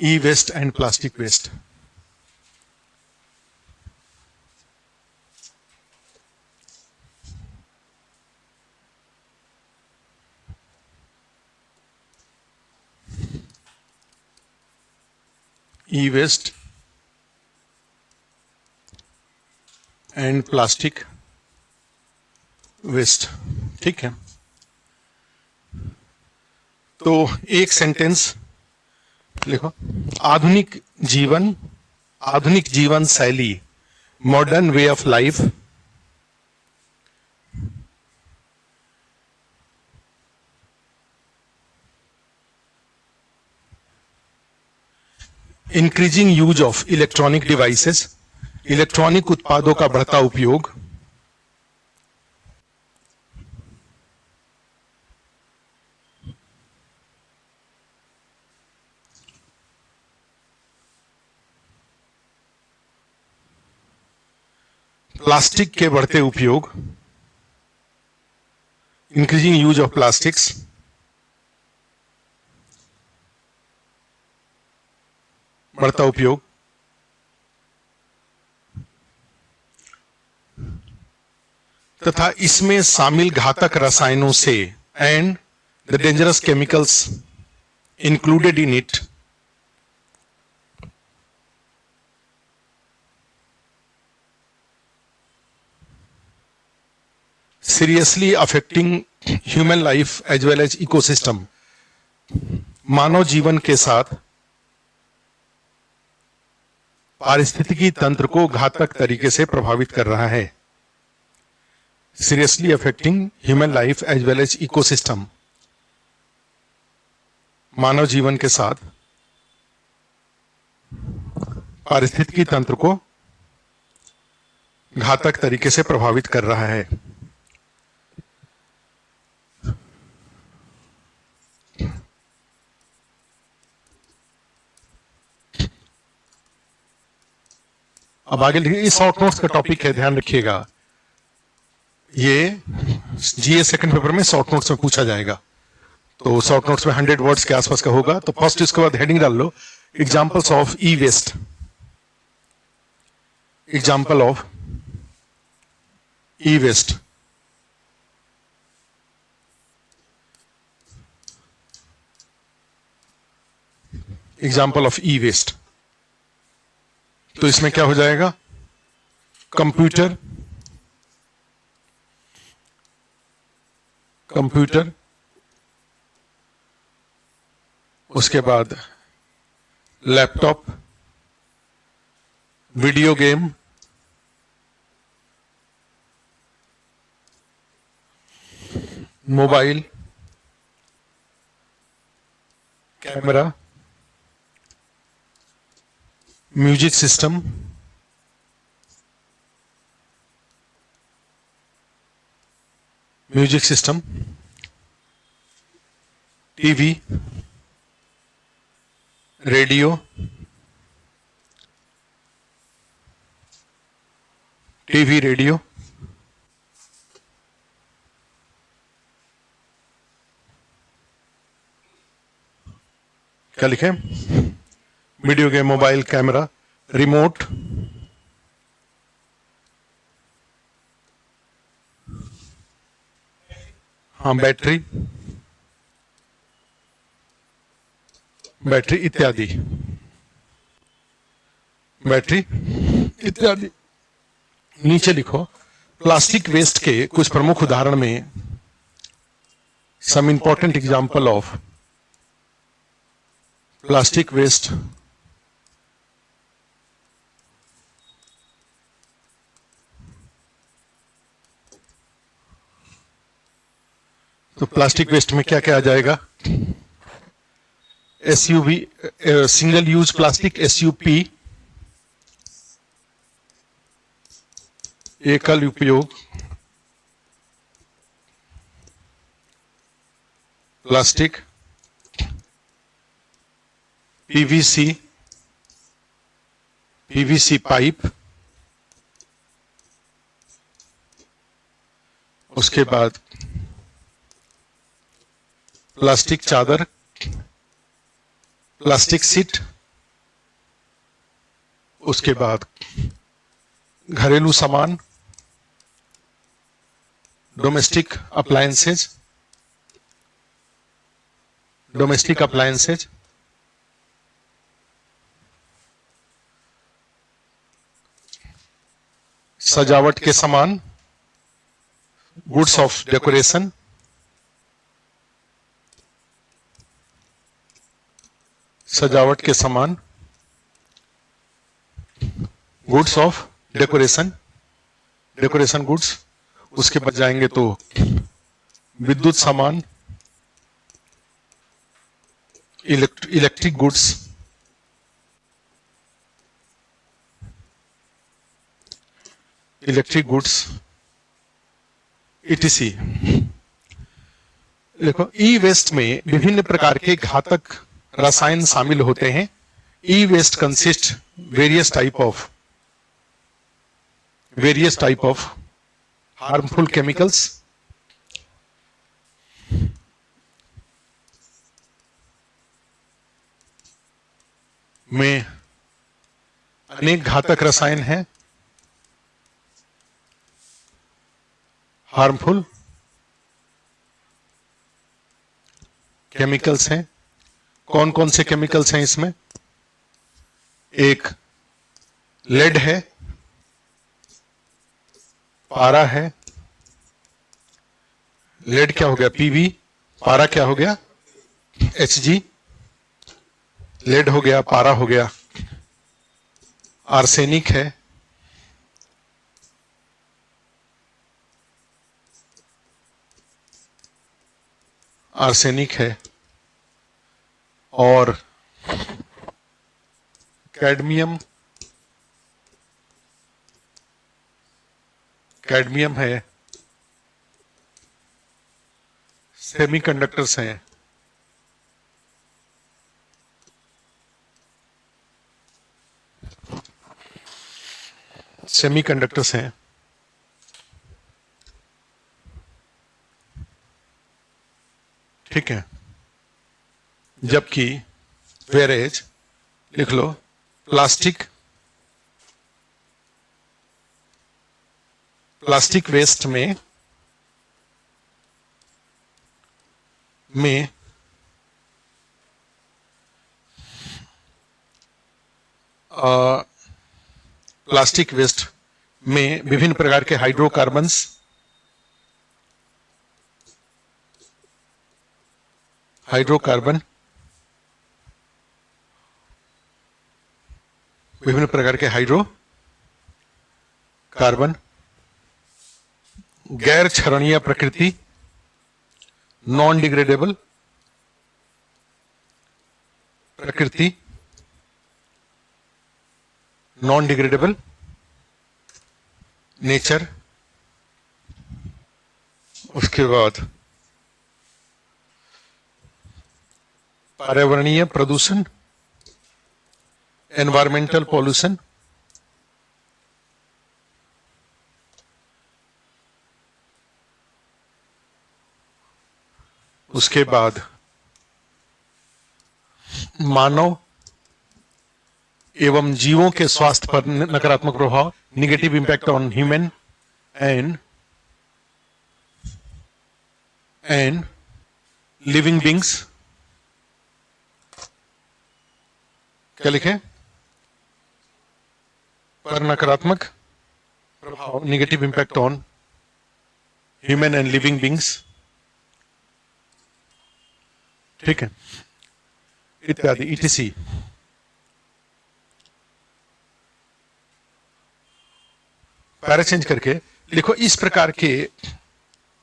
E-waste and plastic waste. E-waste and plastic waste. ठीक है, तो एक सेंटेंस लिखो। आधुनिक जीवन शैली, modern way of life, increasing use of electronic devices, electronic उत्पादों का बढ़ता उपयोग, प्लास्टिक के बढ़ते उपयोग, इंक्रीजिंग यूज ऑफ प्लास्टिक्स, बढ़ता उपयोग, तथा इसमें शामिल घातक रसायनों से and the dangerous chemicals included in it, seriously affecting human life as well as ecosystem, मानव जीवन के साथ पारिस्थितिकी तंत्र को घातक तरीके से प्रभावित कर रहा है। seriously affecting human life as well as ecosystem, मानव जीवन के साथ पारिस्थितिकी तंत्र को घातक तरीके से प्रभावित कर रहा है। अब आगे लिखिए, इस शॉर्ट नोट्स का टॉपिक है, ध्यान रखिएगा, ये जीएस सेकंड पेपर में शॉर्ट नोट्स में पूछा जाएगा। तो शॉर्ट नोट्स में 100 वर्ड्स के आसपास का होगा। तो फर्स्ट इसके बाद हेडिंग डाल लो, examples of E waste, example of E waste, example of E waste. तो इसमें क्या हो जाएगा, कंप्यूटर, उसके बाद laptop, video game, mobile, camera, music system, TV, radio, क्या लिखे, video game, mobile, camera, remote, हाँ, बैटरी इत्यादि, नीचे लिखो, प्लास्टिक वेस्ट के कुछ प्रमुख उदाहरण में some important example of plastic waste, तो प्लास्टिक वेस्ट में क्या क्या आ जाएगा, SUV, single use plastic, SUP, एकल उपयोग प्लास्टिक, पीवीसी पाइप, उसके बाद प्लास्टिक चादर, प्लास्टिक सीट, उसके बाद घरेलू सामान, डोमेस्टिक अप्लायंसेज, सजावट के सामान, गुड्स ऑफ डेकोरेशन, सजावट के सामान, goods of decoration, decoration goods. उसके बाद जाएंगे तो विद्युत सामान, इलेक्ट्रिक गुड्स, ईटीसी। देखो, ई वेस्ट में विभिन्न प्रकार के घातक रसायन शामिल होते हैं। E waste consist various type of harmful chemicals, में अनेक घातक रसायन हैं, हार्मफुल केमिकल्स हैं। कौन कौन से केमिकल्स हैं इसमें? एक लेड है, पारा है। लेड क्या हो गया? पीवी। पारा क्या हो गया? एचजी। लेड हो गया, पारा हो गया। आर्सेनिक है, और कैडमियम है। सेमीकंडक्टर्स हैं, ठीक है। जबकि वेरेज लिख लो, प्लास्टिक वेस्ट में प्लास्टिक वेस्ट में विभिन्न प्रकार के हाइड्रोकार्बन्स, विभिन्न प्रकार के हाइड्रोकार्बन, गैर क्षरणीय प्रकृति, नॉन डिग्रेडेबल प्रकृति, नॉन डिग्रेडेबल नेचर। उसके बाद पर्यावरणीय प्रदूषण, एनवायरमेंटल पॉल्यूशन। उसके बाद मानव एवं जीवों के स्वास्थ्य पर नकारात्मक प्रभाव, negative impact on human and living beings. क्या लिखे? पर नकारात्मक प्रभाव, negative impact on human and living beings, ठीक है, इत्यादि, ईटीसी। पैरा चेंज करके लिखो, इस प्रकार के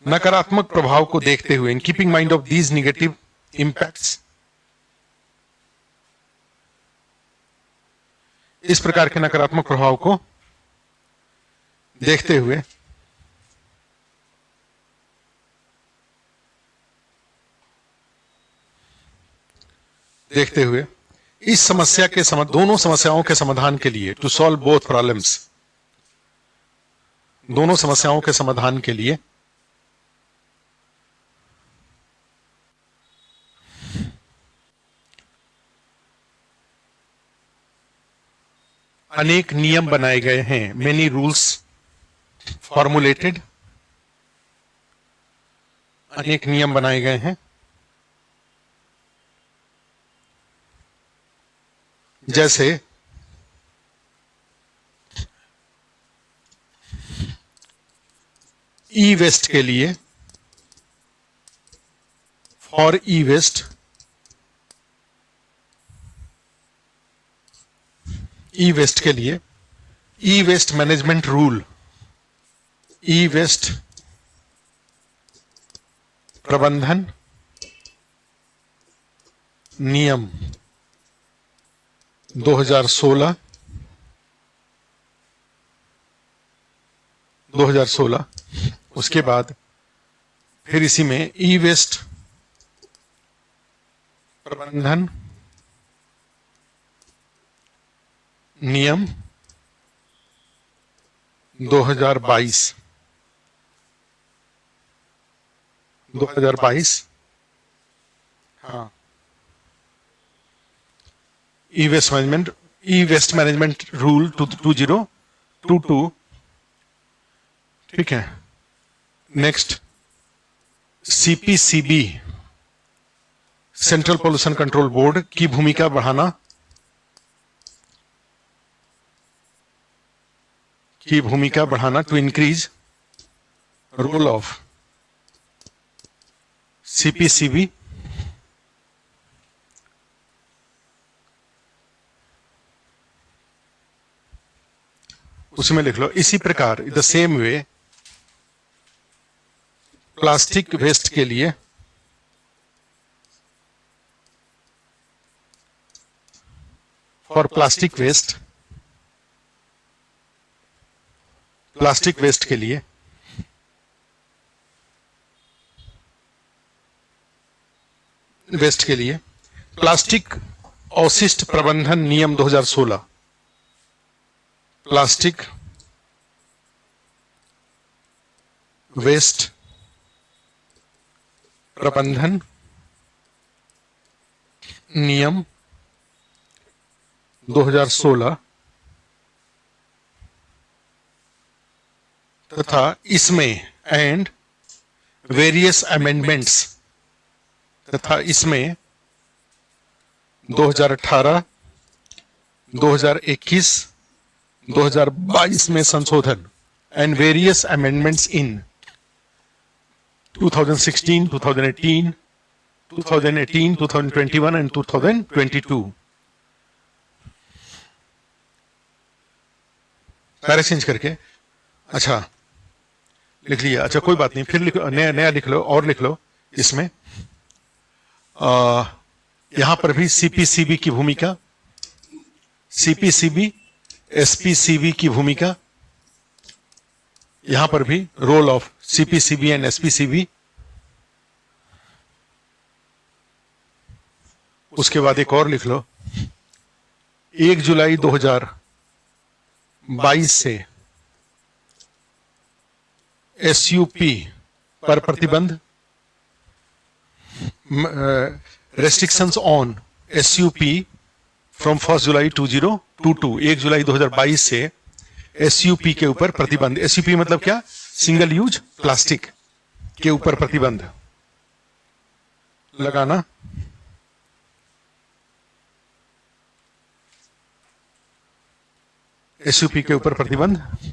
नकारात्मक प्रभाव को देखते हुए, in keeping mind of these negative impacts, इस प्रकार के नकारात्मक प्रभाव को देखते हुए इस समस्या के दोनों समस्याओं के समाधान के लिए, टू सॉल्व बोथ प्रॉब्लम्स, दोनों समस्याओं के समाधान के लिए अनेक नियम बनाए गए हैं, मेनी रूल्स फॉर्मुलेटेड, अनेक नियम बनाए गए हैं। जैसे ई वेस्ट के लिए, for e waste, e waste के लिए e waste management rule, e waste प्रबंधन नियम 2016, 2016। उसके बाद फिर इसी में ई वेस्ट प्रबंधन नियम 2022, 2022, हाँ, ई वेस्ट मैनेजमेंट रूल 2022, ठीक है। Next CPCB, central pollution control board की भूमिका बढ़ाना, to increase role of CPCB, उसमें लिख लो इसी प्रकार the same way plastic waste के लिए फॉर प्लास्टिक वेस्ट के लिए प्लास्टिक अवशिष्ट प्रबंधन नियम 2016, प्लास्टिक वेस्ट प्रबंधन नियम 2016 तथा इसमें एंड वेरियस अमेंडमेंट्स, तथा इसमें 2018, 2021, 2022 में संशोधन and various amendments in 2016, 2018, 2021 and 2022। Para change करके, अच्छा लिख लिया, अच्छा कोई बात नहीं, फिर लिखो, नया लिख लो, और लिख लो इसमें यहां पर भी सीपीसीबी की भूमिका, सीपीसीबी एसपीसीबी की भूमिका, यहां पर भी role of CPCB and SPCB. उसके बाद एक और लिख लो, 1 जुलाई 2022 से एसयूपी पर प्रतिबंध, रेस्ट्रिक्शंस ऑन एसयूपी फ्रॉम 1 जुलाई 2022, 1 जुलाई 2022 से एसयूपी के ऊपर प्रतिबंध। एसयूपी मतलब क्या? सिंगल यूज प्लास्टिक के ऊपर प्रतिबंध लगाना। एसयूपी के ऊपर प्रतिबंध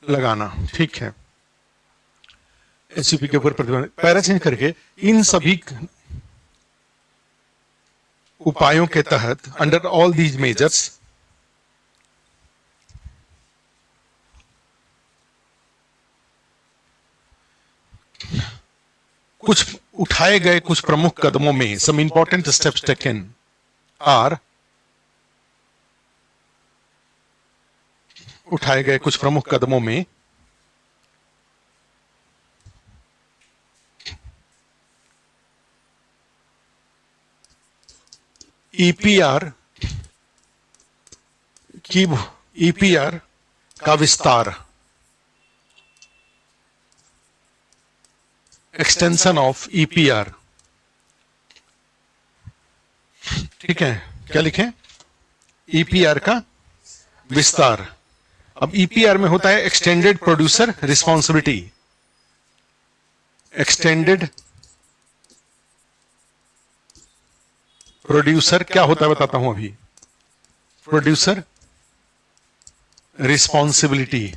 लगाना, ठीक है। एसयूपी के ऊपर प्रतिबंध, पैरा चेंज करके इन सभी उपायों के तहत अंडर ऑल दीज मेजर्स कुछ उठाए गए कुछ प्रमुख कदमों में, some important steps taken are, उठाए गए कुछ प्रमुख कदमों में ईपीआर का विस्तार, एक्सटेंशन ऑफ ईपीआर, ठीक है। क्या लिखें? ईपीआर का विस्तार। अब ईपीआर में होता है extended producer responsibility. Extended producer क्या होता है बताता हूं अभी। प्रोड्यूसर रिस्पॉन्सिबिलिटी,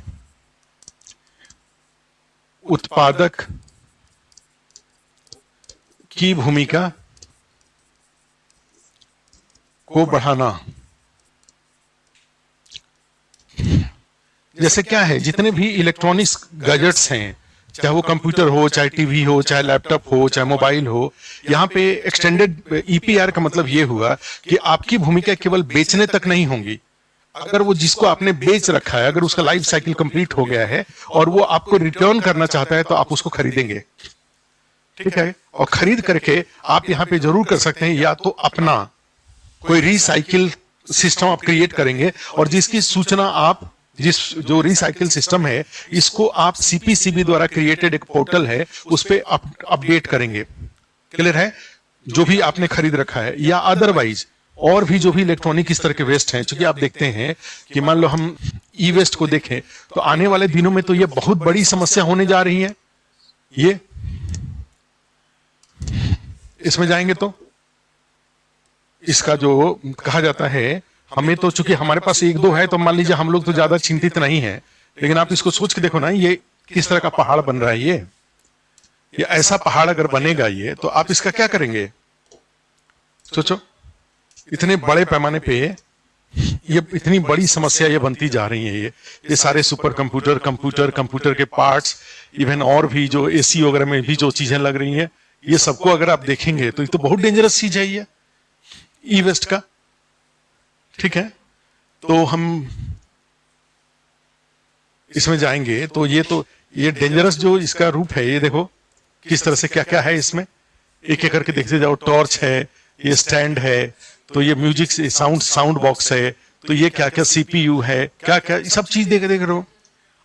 उत्पादक की भूमिका को बढ़ाना। जैसे क्या है, जितने भी इलेक्ट्रॉनिक्स गैजेट्स हैं, चाहे वो कंप्यूटर हो, चाहे टीवी हो, चाहे लैपटॉप हो, चाहे मोबाइल हो, यहाँ पे एक्सटेंडेड ईपीआर का मतलब ये हुआ कि आपकी भूमिका केवल बेचने तक नहीं होंगी। अगर वो जिसको आपने बेच रखा है, अगर उसका लाइफ साइकिल कंप्लीट हो गया है और वो आपको रिटर्न करना चाहता है, तो आप उसको खरीदेंगे, ठीक है। और खरीद करके आप यहाँ पे जरूर कर सकते हैं, या तो अपना कोई रिसाइकिल सिस्टम आप क्रिएट करेंगे, और जिसकी सूचना आप, जो रिसाइकिल सिस्टम है, इसको आप सीपीसीबी द्वारा क्रिएटेड एक पोर्टल है, उस पे अपडेट करेंगे। क्लियर है? जो भी आपने खरीद रखा है, या अदरवाइज और भी जो भी इलेक्ट्रॉनिक इस तरह के वेस्ट हैं, क्योंकि आप देखते हैं कि मान लो हम ई वेस्ट को देखें, तो आने वाले दिनों में तो ये बहुत बड़ी समस्या होने जा रही है। ये इसमें जाएंगे तो इसका जो कहा जाता है, हमें तो चूंकि हमारे पास एक दो है, तो मान लीजिए हम लोग तो ज्यादा चिंतित नहीं है, लेकिन आप इसको सोच के देखो ना, ये किस तरह का पहाड़ बन रहा है। ये ऐसा पहाड़ अगर बनेगा ये, तो आप इसका क्या करेंगे? सोचो, इतने बड़े पैमाने पे ये इतनी बड़ी समस्या ये बनती जा रही है। ये सारे सुपर कंप्यूटर के पार्ट्स, इवन और भी जो एसी वगैरह में भी जो चीजें लग रही हैं, ये सबको अगर आप देखेंगे तो ये तो बहुत डेंजरस चीज है ये ई वेस्ट का, ठीक है। तो हम इसमें जाएंगे तो ये डेंजरस जो इसका रूप है, ये देखो किस तरह से क्या क्या है इसमें, एक एक करके देखते जाओ। टॉर्च है, ये स्टैंड है, तो ये म्यूजिक साउंड बॉक्स है, तो ये क्या क्या सीपीयू है, क्या क्या सब चीज देख रहे हो।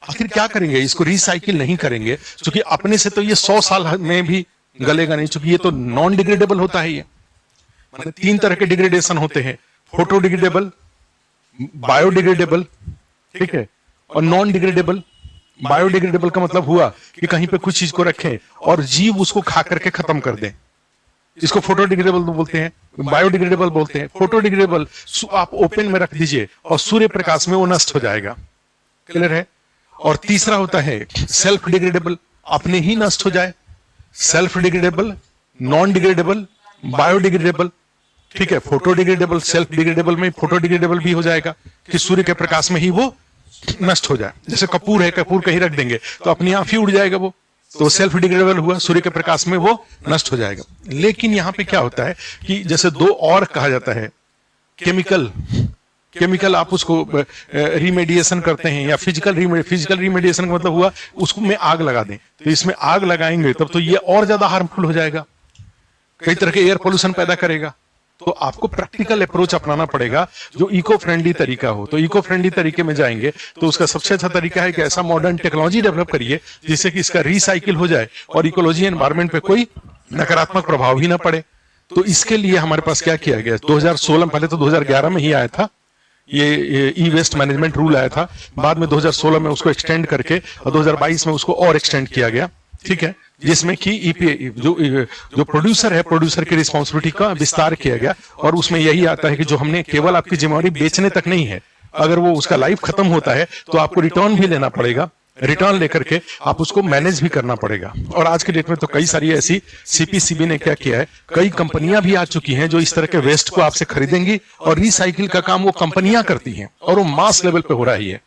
आखिर क्या करेंगे? इसको रिसाइकिल नहीं करेंगे, क्योंकि अपने से तो ये 100 साल में भी गलेगा नहीं, क्योंकि ये तो नॉन डिग्रेडेबल होता है। ये मतलब 3 तरह के डिग्रेडेशन होते हैं, फोटो डिग्रेडेबल, बायोडिग्रेडेबल, ठीक है, और नॉन डिग्रेडेबल। बायोडिग्रेडेबल का मतलब हुआ कि कहीं पे कुछ चीज को रखें और जीव उसको खा करके खत्म कर दें, इसको फोटो डिग्रेडेबल बोलते हैं, बायोडिग्रेडेबल बोलते हैं। फोटो डिग्रेडेबल आप ओपन में रख दीजिए और सूर्य प्रकाश में वो नष्ट हो जाएगा। क्लियर है? और तीसरा होता है सेल्फ डिग्रेडेबल, अपने ही नष्ट हो जाए। Self degradable, non degradable, biodegradable, ठीक है। फोटो डिग्रेडेबल, सेल्फ डिग्रेडेबल में फोटो डिग्रेडेबल भी हो जाएगा कि सूर्य के प्रकाश में ही वो नष्ट हो जाए। जैसे कपूर है, कपूर कहीं रख देंगे तो अपने आप ही उड़ जाएगा वो, तो सेल्फ डिग्रेडेबल हुआ, सूर्य के प्रकाश में वो नष्ट हो जाएगा। लेकिन यहां पे क्या होता है कि जैसे दो और कहा जाता है, केमिकल आप उसको रिमेडिएशन करते हैं, या फिजिकल रिमेडिएशन का मतलब हुआ उसको में आग लगा दें, तो इसमें आग लगाएंगे तब तो ये और ज्यादा हार्मफुल हो जाएगा, कई तरह के एयर पोल्यूशन पैदा करेगा। तो आपको प्रैक्टिकल अप्रोच अपनाना पड़ेगा जो इको फ्रेंडली तरीका हो। तो इको फ्रेंडली तरीके में जाएंगे तो उसका सबसे अच्छा तरीका है कि ऐसा मॉडर्न टेक्नोलॉजी डेवलप करिए जिससे कि इसका रिसाइकिल हो जाए और इकोलॉजी एनवायरनमेंट पे कोई नकारात्मक प्रभाव ही ना पड़े। तो इसके लिए हमारे पास क्या किया गया, 2016 पहले तो 2011 में ही आया था ये ई वेस्ट मैनेजमेंट रूल आया था, बाद में 2016 में उसको एक्सटेंड करके और 2022 में उसको और एक्सटेंड किया गया, ठीक है, जिसमें कि ईपीए जो प्रोड्यूसर है, प्रोड्यूसर की रिस्पॉन्सिबिलिटी का विस्तार किया गया। और उसमें यही आता है कि जो हमने केवल आपकी जिम्मेवारी बेचने तक नहीं है, अगर वो उसका लाइफ खत्म होता है तो आपको रिटर्न भी लेना पड़ेगा, रिटर्न लेकर के आप उसको मैनेज भी करना पड़ेगा। और आज के डेट में तो कई सारी ऐसी सीपीसीबी ने क्या किया है, कई कंपनियां भी आ चुकी हैं जो इस तरह के वेस्ट को आपसे खरीदेंगी और रिसाइकिल का काम वो कंपनियां करती हैं और वो मास लेवल पे हो रहा है।